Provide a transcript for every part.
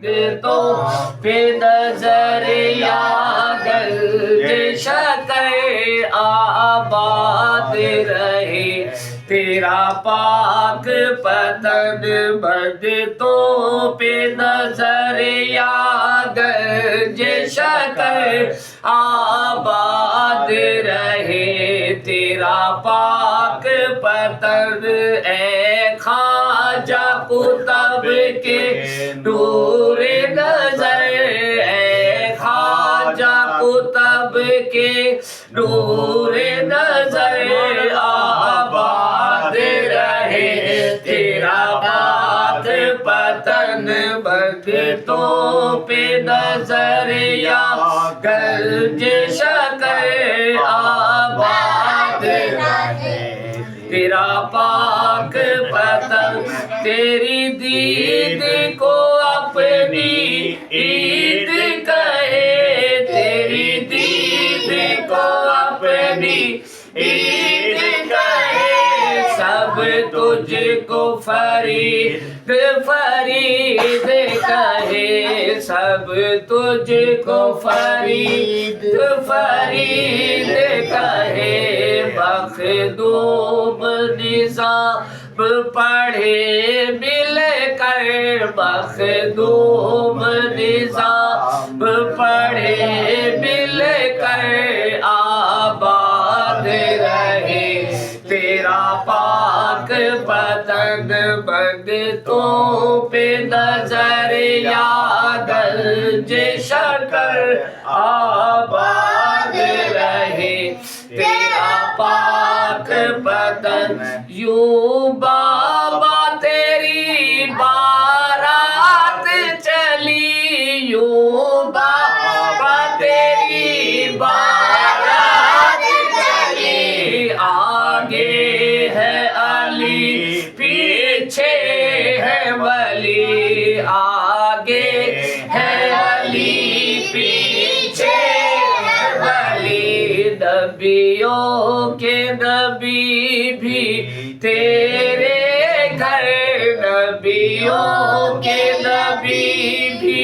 تو پہ نظر یا گنجش کر آباد رہے تیرا پاک پتن بگتوں پہ نظر یا گنجش کر آباد رہے تیرا پاک پتن اے خواجہ قطب کے نور نظر اے خواجہ قطب کے نور نظر آباد رہے تیرا پاک پتن بگتوں پہ نظر یا گنجش کر آباد رہے تیرا پاک پتن تیری دید کو اپنی عید کہے تیری دید کو اپنی عید کہے سب تجھ کو فرید فرید کہے سب تجھ کو فرید فرید کہے مخدوم نظام پڑھے مل کر مخدوم نظام پڑھے مل کر آباد رہے تیرا پاک پتن بگتوں پہ نظر یا گنجش کر آباد رہے تیرا پاک پتن یوں بابا تیری بارات چلی یوں بابا تیری بارات چلی آگے ہے علی پیچھے ہے ولی آگے ہے علی پیچھے ہے ولی نبیوں کے نبی بھی تیرے گھر نبیوں کے نبی بھی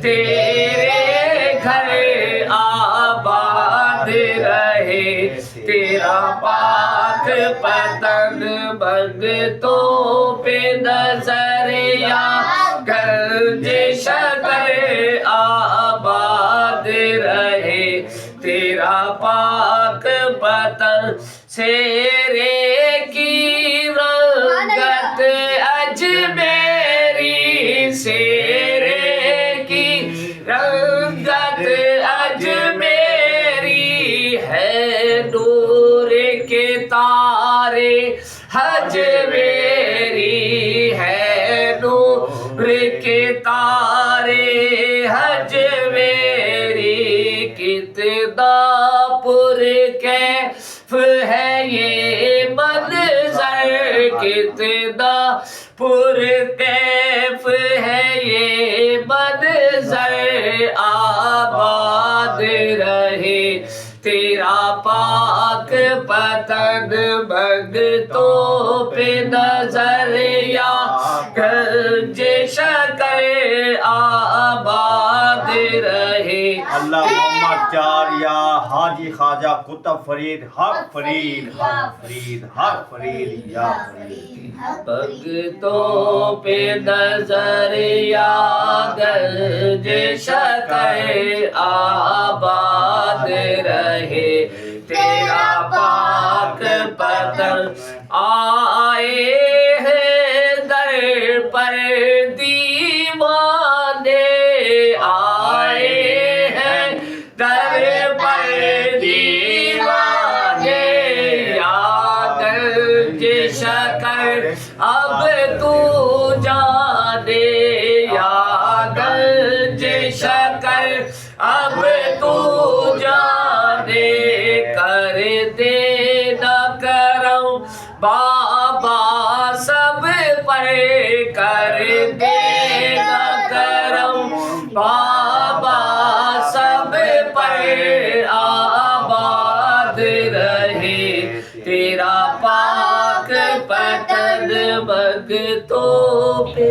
تیرے گھر آباد رہے تیرا پاک پتن بگتوں پہ نظر یا گنجش کر آباد رہے تیرا پاک پتن سیرے کی رنگت اجمیری سیرے کی رنگت اجمیری ہے نور کے تارے حج میری ہے نور کے تارے حج میری کتنا پر کیف ہے یہ منظر کتنا پر کیف ہے یہ منظر آباد رہے تیرا پاک پتن بگتوں پہ نظر یا گنجش کر آباد رہے اللہ محمد چاریا حاجی خواجہ قطب فرید حق فرید حق فرید حق فرید یا فرید بگتوں پہ نظر یا گنجش کر آباد رہے تیرا پاک پتن آئے ہیں در پر دیوانے آئے ہیں در پر دیوانے یا گنجش کر اب تو جانے یا گنجش کر اب تو جانے کر دے نہ کرم بابا سب پر کر دے نہ کرم بابا سب پر آباد رہے تیرا پاک پتن بگتوں پہ